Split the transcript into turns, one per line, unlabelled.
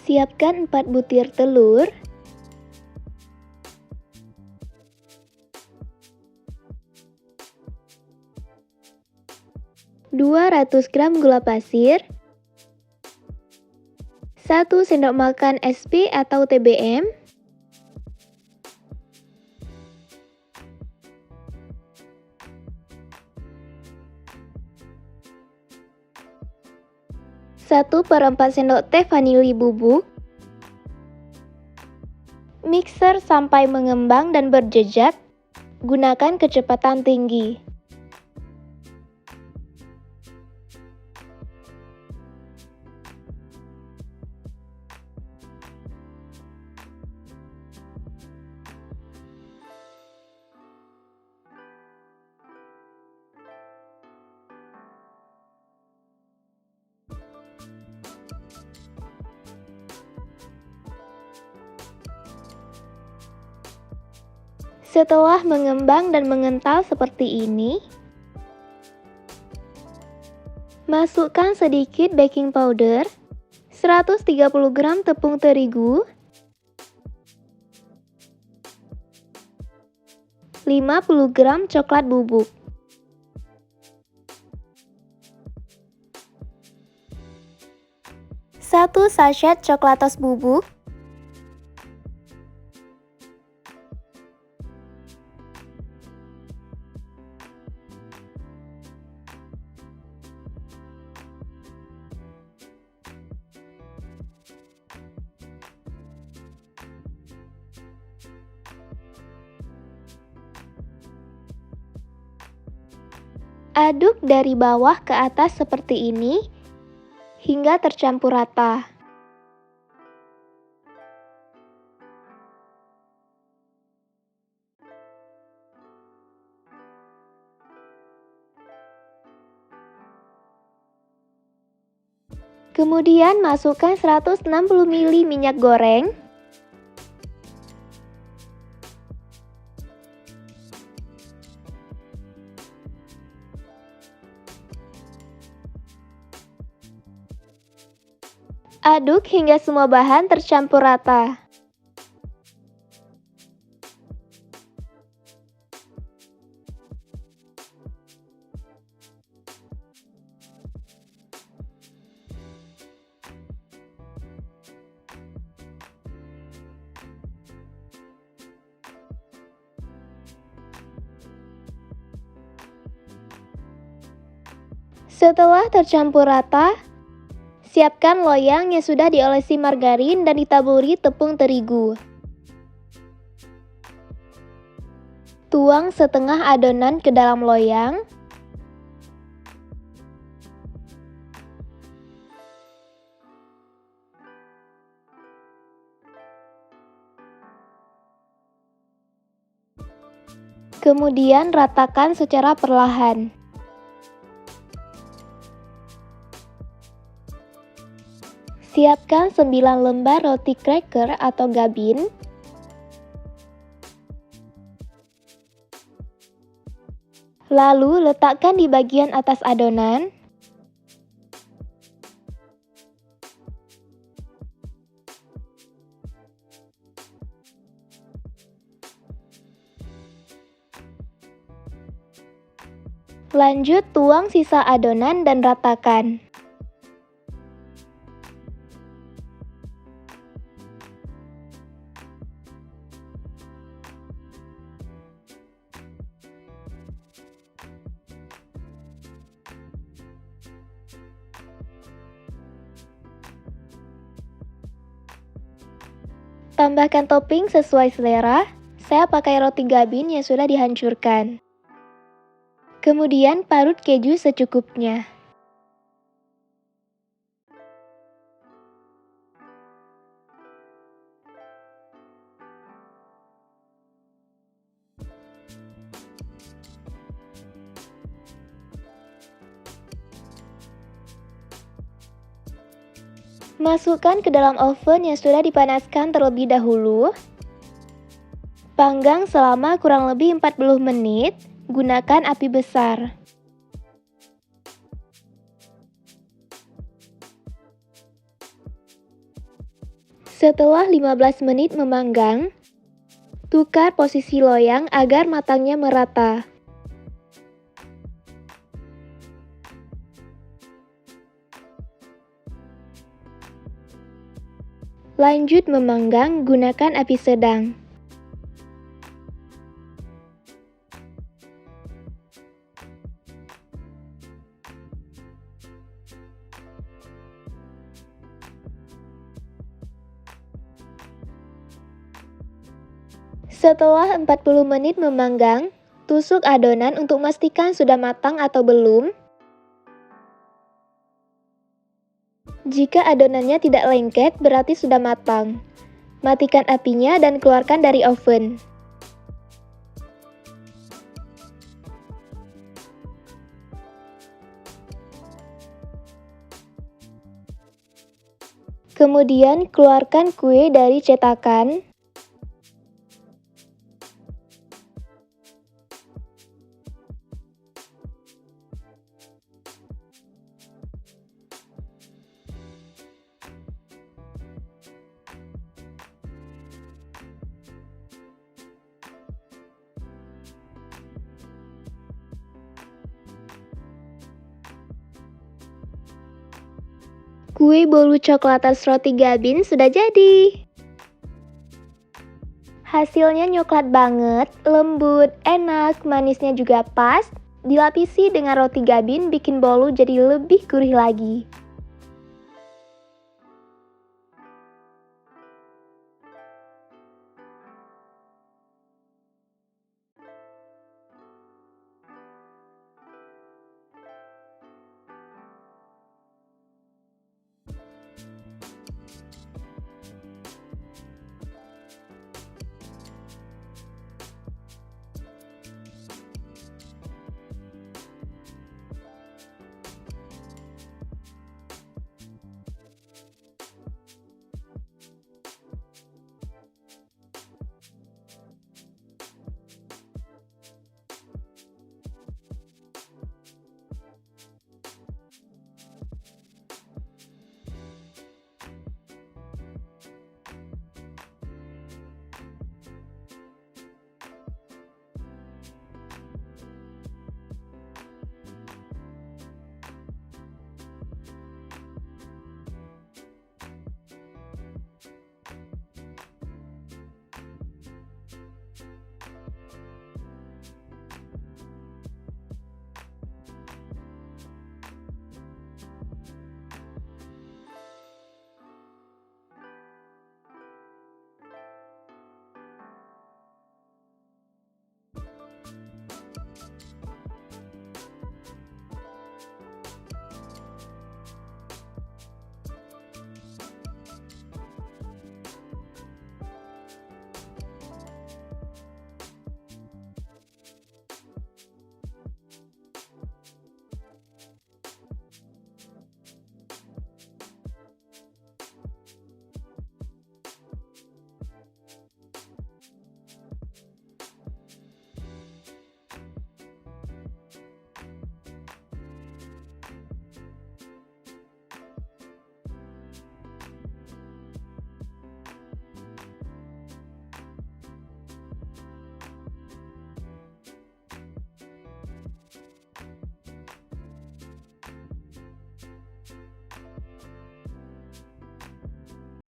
Siapkan 4 butir telur, 200 gram gula pasir, 1 sendok makan SP atau TBM, 1/4 sendok teh vanili bubuk. Mixer sampai mengembang dan berjejak. Gunakan kecepatan tinggi. Setelah mengembang dan mengental seperti ini, masukkan sedikit baking powder, 130 gram tepung terigu, 50 gram coklat bubuk, satu sachet coklatos bubuk, aduk dari bawah ke atas seperti ini hingga tercampur rata. Kemudian masukkan 160 ml minyak goreng, aduk hingga semua bahan tercampur rata. Setelah tercampur rata, siapkan loyang yang sudah diolesi margarin dan ditaburi tepung terigu. Tuang setengah adonan ke dalam loyang. Kemudian ratakan secara perlahan. Siapkan 9 lembar roti cracker atau gabin. Lalu letakkan di bagian atas adonan. Lanjut tuang sisa adonan dan ratakan. Tambahkan topping sesuai selera. Saya pakai roti gabin yang sudah dihancurkan. Kemudian parut keju secukupnya. Masukkan ke dalam oven yang sudah dipanaskan terlebih dahulu. Panggang selama kurang lebih 40 menit, gunakan api besar. Setelah 15 menit memanggang, tukar posisi loyang agar matangnya merata. Lanjut memanggang, gunakan api sedang. Setelah 40 menit memanggang, tusuk adonan untuk memastikan sudah matang atau belum. Jika adonannya tidak lengket, berarti sudah matang. Matikan apinya dan keluarkan dari oven. Kemudian keluarkan kue dari cetakan. Kue bolu coklat atas roti gabin sudah jadi. Hasilnya coklat banget, lembut, enak, manisnya juga pas. Dilapisi dengan roti gabin bikin bolu jadi lebih gurih lagi.